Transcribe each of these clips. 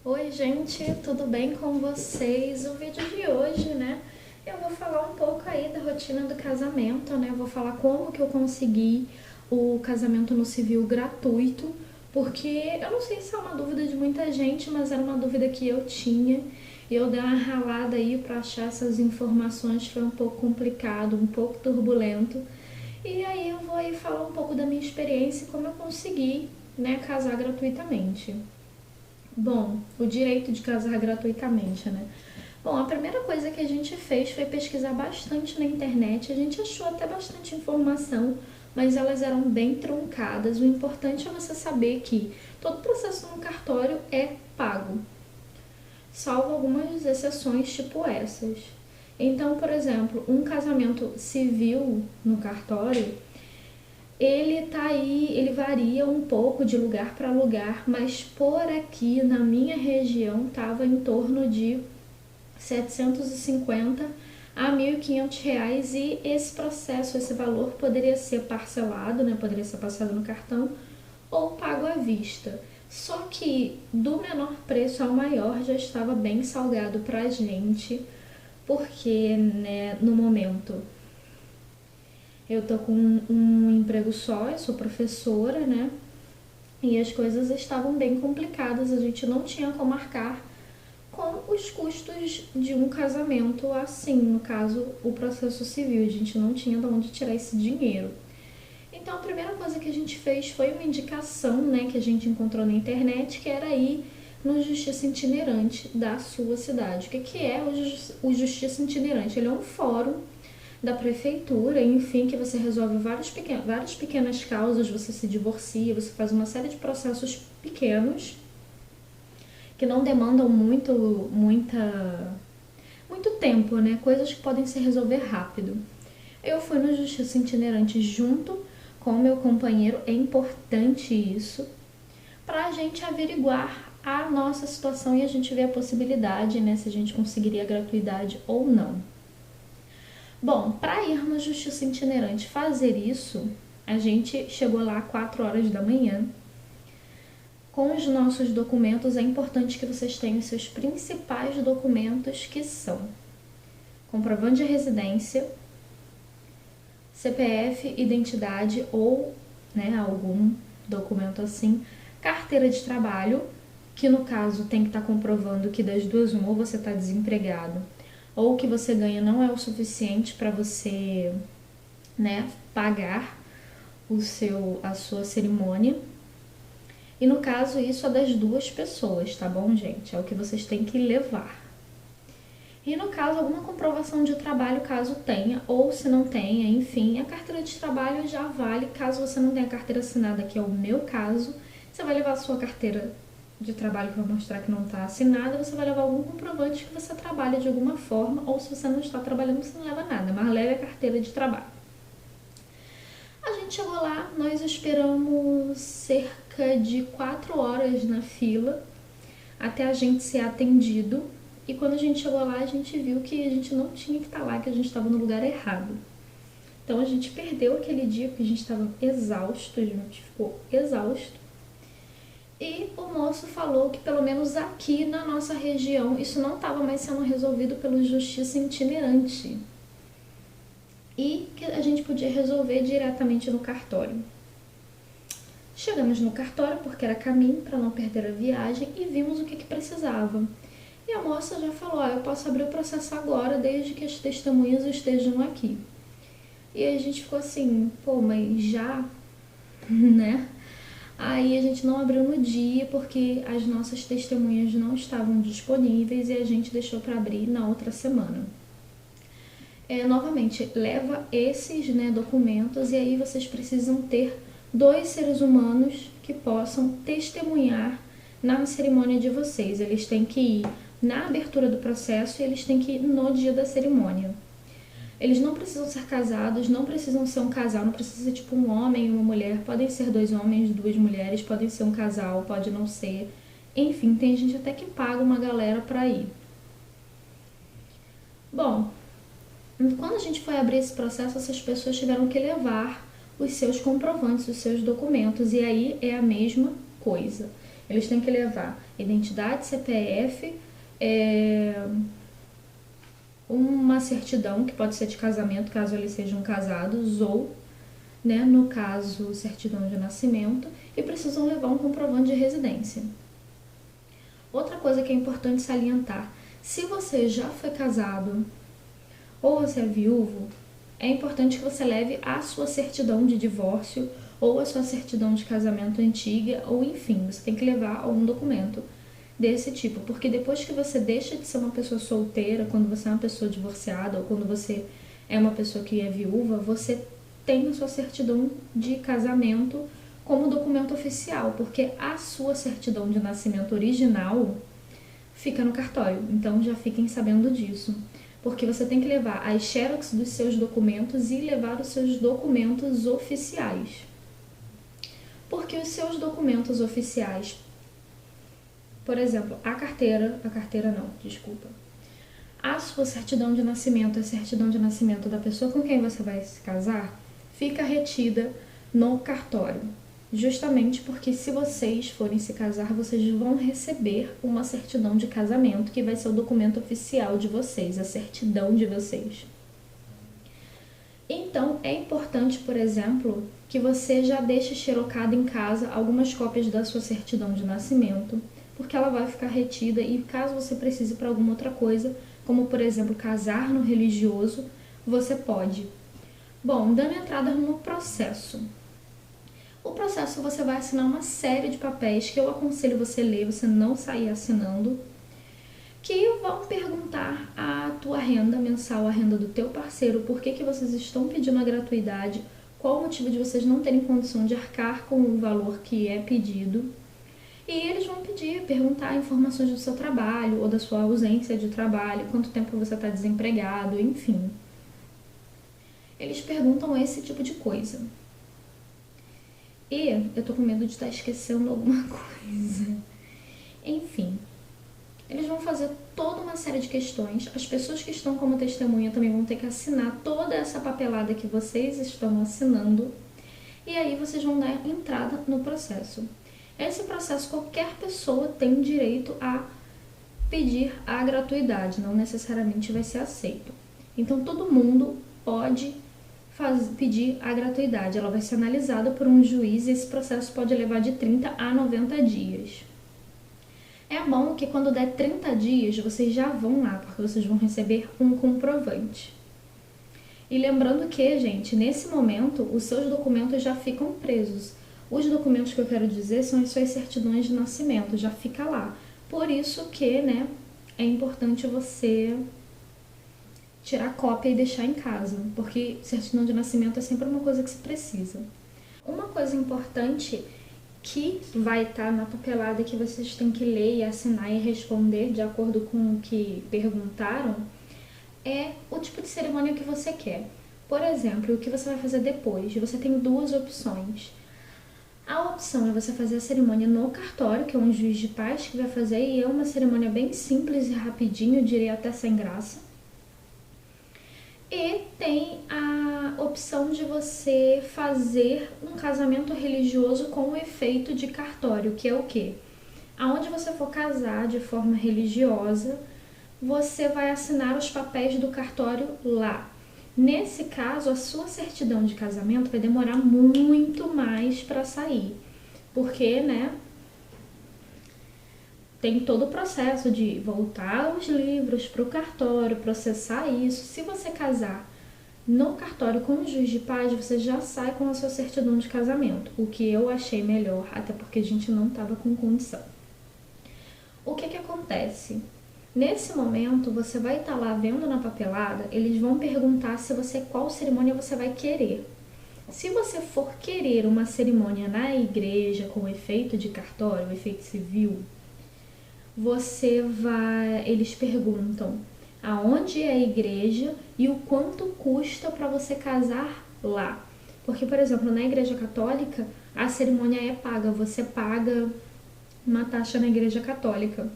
Oi, gente, tudo bem com vocês? O vídeo de hoje, eu vou falar um pouco aí da rotina do casamento, vou falar como que eu consegui o casamento no civil gratuito, porque eu não sei se é uma dúvida de muita gente, mas era uma dúvida que eu tinha. E eu dei uma ralada aí para achar essas informações, foi um pouco complicado, um pouco turbulento. E aí eu vou aí falar um pouco da minha experiência e como eu consegui, casar gratuitamente. Bom, o direito de casar gratuitamente, Bom, a primeira coisa que a gente fez foi pesquisar bastante na internet. A gente achou até bastante informação, mas elas eram bem truncadas. O importante é você saber que todo processo no cartório é pago, salvo algumas exceções, tipo essas. Então, por exemplo, um casamento civil no cartório, ele tá aí, ele varia um pouco de lugar para lugar, mas por aqui na minha região tava em torno de 750 a R$ 1.500, e esse processo, esse valor poderia ser parcelado, poderia ser passado no cartão ou pago à vista. Só que do menor preço ao maior já estava bem salgado pra gente, porque, no momento eu tô com um emprego só, eu sou professora, e as coisas estavam bem complicadas, a gente não tinha como arcar com os custos de um casamento assim, no caso, o processo civil, a gente não tinha de onde tirar esse dinheiro. Então a primeira coisa que a gente fez foi uma indicação, que a gente encontrou na internet, que era ir no Justiça Itinerante da sua cidade. O que é o Justiça Itinerante? Ele é um fórum da prefeitura, enfim, que você resolve várias pequenas causas, você se divorcia, você faz uma série de processos pequenos que não demandam muito tempo, coisas que podem se resolver rápido. Eu fui no Justiça Itinerante junto com o meu companheiro, é importante isso, para a gente averiguar a nossa situação e a gente ver a possibilidade, se a gente conseguiria a gratuidade ou não. Bom, para ir na Justiça Itinerante fazer isso, a gente chegou lá às 4 horas da manhã. Com os nossos documentos, é importante que vocês tenham os seus principais documentos, que são comprovante de residência, CPF, identidade ou algum documento assim, carteira de trabalho, que no caso tem que estar comprovando que das duas uma, ou você está desempregado ou que você ganha não é o suficiente para você, pagar a sua cerimônia. E no caso isso é das duas pessoas, tá bom, gente? É o que vocês têm que levar. E no caso alguma comprovação de trabalho, caso tenha, ou se não tenha, enfim, a carteira de trabalho já vale. Caso você não tenha carteira assinada, que é o meu caso, você vai levar a sua carteira de trabalho, que vai mostrar que não está assinada, você vai levar algum comprovante que você trabalha de alguma forma, ou se você não está trabalhando, você não leva nada, mas leve a carteira de trabalho. A gente chegou lá, nós esperamos cerca de 4 horas na fila até a gente ser atendido, e quando a gente chegou lá, a gente viu que a gente não tinha que estar lá, que a gente estava no lugar errado. Então a gente perdeu aquele dia porque a gente estava exausto, a gente ficou exausto. E o moço falou que pelo menos aqui na nossa região isso não estava mais sendo resolvido pelo Justiça Itinerante, e que a gente podia resolver diretamente no cartório. Chegamos no cartório porque era caminho para não perder a viagem e vimos o que precisava. E a moça já falou, eu posso abrir o processo agora desde que as testemunhas estejam aqui. E a gente ficou assim, mas já, Aí a gente não abriu no dia porque as nossas testemunhas não estavam disponíveis e a gente deixou para abrir na outra semana. Novamente, leva esses documentos, e aí vocês precisam ter 2 seres humanos que possam testemunhar na cerimônia de vocês. Eles têm que ir na abertura do processo e eles têm que ir no dia da cerimônia. Eles não precisam ser casados, não precisam ser um casal, não precisa ser tipo um homem e uma mulher. Podem ser 2 homens, 2 mulheres, podem ser um casal, pode não ser. Enfim, tem gente até que paga uma galera pra ir. Bom, quando a gente foi abrir esse processo, essas pessoas tiveram que levar os seus comprovantes, os seus documentos, e aí é a mesma coisa. Eles têm que levar identidade, CPF, uma certidão, que pode ser de casamento, caso eles sejam casados, ou, né, no caso, certidão de nascimento, e precisam levar um comprovante de residência. Outra coisa que é importante salientar, se você já foi casado ou você é viúvo, é importante que você leve a sua certidão de divórcio ou a sua certidão de casamento antiga, ou enfim, você tem que levar algum documento desse tipo, porque depois que você deixa de ser uma pessoa solteira, quando você é uma pessoa divorciada ou quando você é uma pessoa que é viúva, você tem a sua certidão de casamento como documento oficial, porque a sua certidão de nascimento original fica no cartório, então já fiquem sabendo disso. Porque você tem que levar as xerox dos seus documentos e levar os seus documentos oficiais. Porque os seus documentos oficiais, por exemplo, a sua certidão de nascimento, a certidão de nascimento da pessoa com quem você vai se casar, fica retida no cartório. Justamente porque se vocês forem se casar, vocês vão receber uma certidão de casamento, que vai ser o documento oficial de vocês, a certidão de vocês. Então, é importante, por exemplo, que você já deixe xerocado em casa algumas cópias da sua certidão de nascimento, porque ela vai ficar retida e caso você precise para alguma outra coisa, como por exemplo casar no religioso, você pode. Bom, dando entrada no processo. O processo você vai assinar uma série de papéis que eu aconselho você ler, você não sair assinando, que vão perguntar a tua renda mensal, a renda do teu parceiro, por que vocês estão pedindo a gratuidade, qual o motivo de vocês não terem condição de arcar com o valor que é pedido. E eles vão perguntar informações do seu trabalho ou da sua ausência de trabalho, quanto tempo você está desempregado, enfim. Eles perguntam esse tipo de coisa. E eu tô com medo de estar esquecendo alguma coisa. Enfim, eles vão fazer toda uma série de questões. As pessoas que estão como testemunha também vão ter que assinar toda essa papelada que vocês estão assinando. E aí vocês vão dar entrada no processo. Esse processo qualquer pessoa tem direito a pedir a gratuidade, não necessariamente vai ser aceito. Então todo mundo pode pedir a gratuidade, ela vai ser analisada por um juiz e esse processo pode levar de 30 a 90 dias. É bom que quando der 30 dias vocês já vão lá, porque vocês vão receber um comprovante. E lembrando que, gente, nesse momento os seus documentos já ficam presos. Os documentos que eu quero dizer são as suas certidões de nascimento, já fica lá. Por isso que, né, é importante você tirar cópia e deixar em casa, porque certidão de nascimento é sempre uma coisa que se precisa. Uma coisa importante que vai estar na papelada que vocês têm que ler e assinar e responder de acordo com o que perguntaram é o tipo de cerimônia que você quer. Por exemplo, o que você vai fazer depois? Você tem duas opções. A opção é você fazer a cerimônia no cartório, que é um juiz de paz que vai fazer, e é uma cerimônia bem simples e rapidinho, eu diria até sem graça. E tem a opção de você fazer um casamento religioso com o efeito de cartório, que é o quê? Aonde você for casar de forma religiosa, você vai assinar os papéis do cartório lá. Nesse caso, a sua certidão de casamento vai demorar muito mais para sair, porque, né, tem todo o processo de voltar os livros para o cartório, processar isso. Se você casar no cartório com o juiz de paz, você já sai com a sua certidão de casamento, o que eu achei melhor, até porque a gente não estava com condição. O que acontece? Nesse momento, você vai estar lá vendo na papelada, eles vão perguntar qual cerimônia você vai querer. Se você for querer uma cerimônia na igreja com efeito de cartório, efeito civil, eles perguntam aonde é a igreja e o quanto custa para você casar lá. Porque, por exemplo, na igreja católica, a cerimônia é paga, você paga uma taxa na igreja católica.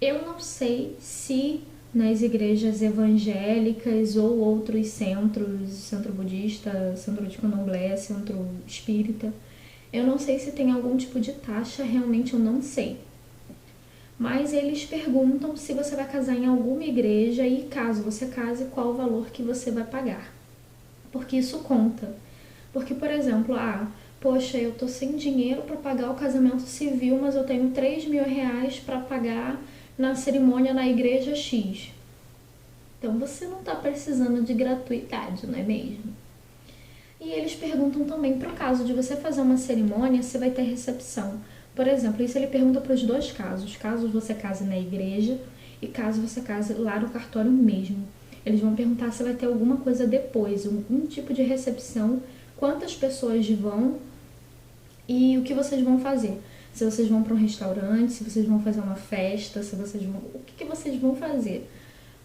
Eu não sei se nas igrejas evangélicas ou outros centros, centro budista, centro de candomblé, centro espírita, eu não sei se tem algum tipo de taxa, realmente eu não sei. mas eles perguntam se você vai casar em alguma igreja e, caso você case, qual o valor que você vai pagar. Porque isso conta. Porque, por exemplo, poxa, eu tô sem dinheiro para pagar o casamento civil, mas eu tenho 3.000 reais para pagar na cerimônia na igreja X. Então você não tá precisando de gratuidade, não é mesmo? E eles perguntam também, pro caso de você fazer uma cerimônia, se vai ter recepção. Por exemplo, isso ele pergunta para os dois casos. Caso você case na igreja e caso você case lá no cartório mesmo. Eles vão perguntar se vai ter alguma coisa depois, um tipo de recepção, quantas pessoas vão e o que vocês vão fazer. Se vocês vão para um restaurante, se vocês vão fazer uma festa, se vocês vão... o que vocês vão fazer?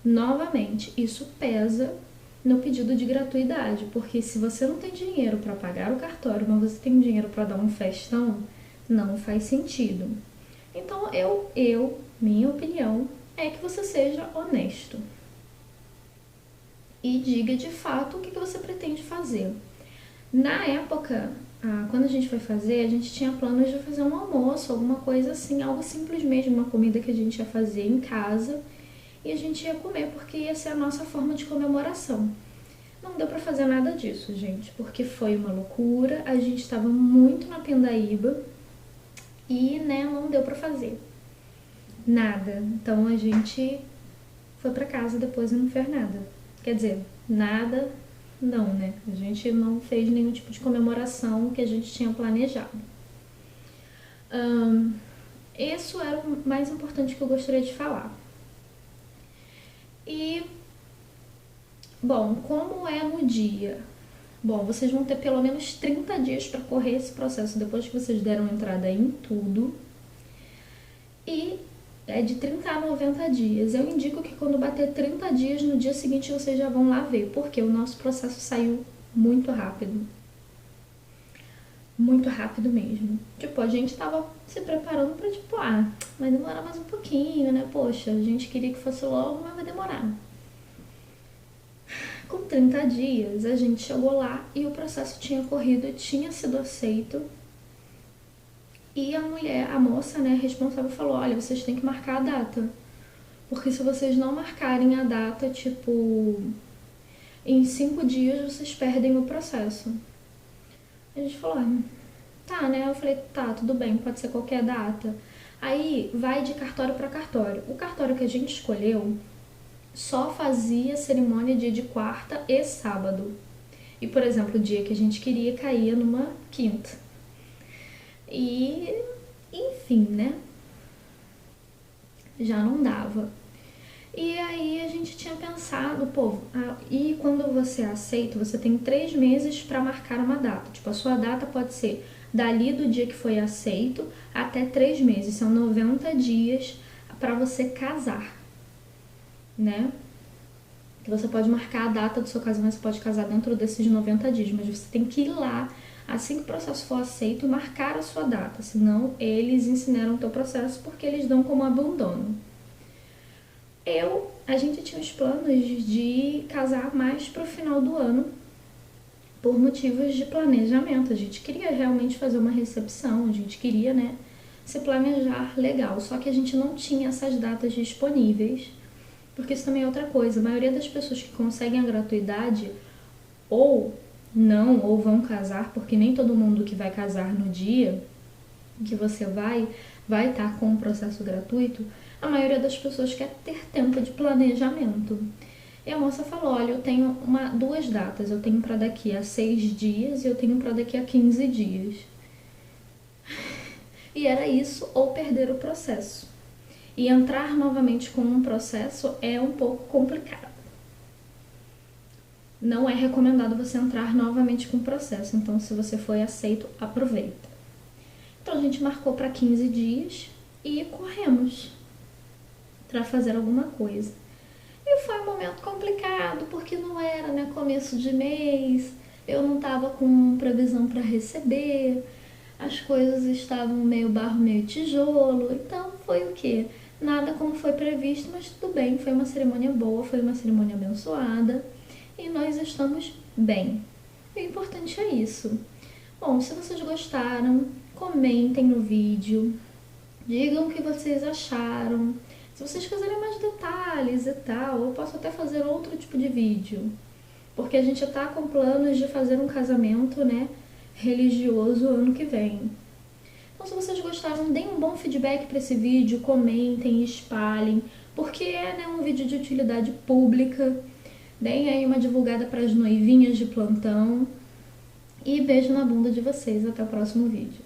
Novamente, isso pesa no pedido de gratuidade, porque se você não tem dinheiro para pagar o cartório, mas você tem dinheiro para dar um festão, não faz sentido. Então, minha opinião é que você seja honesto e diga de fato o que você pretende fazer. Na época, quando a gente foi fazer, a gente tinha planos de fazer um almoço, alguma coisa assim, algo simples mesmo, uma comida que a gente ia fazer em casa e a gente ia comer porque ia ser a nossa forma de comemoração. Não deu pra fazer nada disso, gente, porque foi uma loucura, a gente estava muito na pindaíba e, não deu pra fazer nada. Então a gente foi pra casa depois e não fez nada. Quer dizer, nada não, né? A gente não fez nenhum tipo de comemoração que a gente tinha planejado. Isso era o mais importante que eu gostaria de falar. E, bom, como é no dia? Bom, vocês vão ter pelo menos 30 dias para correr esse processo depois que vocês deram entrada em tudo. E é de 30 a 90 dias. Eu indico que quando bater 30 dias, no dia seguinte vocês já vão lá ver, porque o nosso processo saiu muito rápido. Muito rápido mesmo. Tipo, a gente tava se preparando pra, vai demorar mais um pouquinho, né? Poxa, a gente queria que fosse logo, mas vai demorar. Com 30 dias, a gente chegou lá e o processo tinha corrido, tinha sido aceito. E a moça, né, responsável falou, olha, vocês têm que marcar a data. Porque se vocês não marcarem a data, em 5 dias vocês perdem o processo. A gente falou, tá, né? Eu falei, tá, tudo bem, pode ser qualquer data. Aí vai de cartório para cartório. O cartório que a gente escolheu só fazia cerimônia dia de quarta e sábado. E, por exemplo, o dia que a gente queria caía numa quinta. E, enfim, né? Já não dava. E aí a gente tinha pensado, e quando você aceita, você tem 3 meses para marcar uma data. Tipo, a sua data pode ser dali do dia que foi aceito até 3 meses. São 90 dias para você casar, né? Que você pode marcar a data do seu casamento, você pode casar dentro desses 90 dias, mas você tem que ir lá assim que o processo for aceito e marcar a sua data, senão eles incineram o teu processo porque eles dão como abandono. A gente tinha os planos de casar mais pro final do ano por motivos de planejamento. A gente queria realmente fazer uma recepção, a gente queria, né, se planejar legal, só que a gente não tinha essas datas disponíveis, porque isso também é outra coisa. A maioria das pessoas que conseguem a gratuidade ou vão casar, porque nem todo mundo que vai casar no dia que você vai estar com o processo gratuito. A maioria das pessoas quer ter tempo de planejamento. E a moça falou, olha, eu tenho 2 datas, eu tenho para daqui a 6 dias e eu tenho para daqui a 15 dias. E era isso ou perder o processo. E entrar novamente com um processo é um pouco complicado. Não é recomendado você entrar novamente com o processo, então se você foi aceito, aproveita. Então a gente marcou para 15 dias e corremos para fazer alguma coisa. E foi um momento complicado, porque não era, né, começo de mês, eu não estava com previsão para receber, as coisas estavam meio barro, meio tijolo, então foi o quê? Nada como foi previsto, mas tudo bem, foi uma cerimônia boa, foi uma cerimônia abençoada e nós estamos bem. E o importante é isso. Bom, se vocês gostaram, comentem no vídeo, Digam o que vocês acharam. Se vocês quiserem mais detalhes e tal, eu posso até fazer outro tipo de vídeo. Porque a gente tá com planos de fazer um casamento, né, religioso ano que vem. Então, se vocês gostaram, deem um bom feedback para esse vídeo, comentem, espalhem, porque é, né, um vídeo de utilidade pública. Deem aí uma divulgada para as noivinhas de plantão. E beijo na bunda de vocês. Até o próximo vídeo.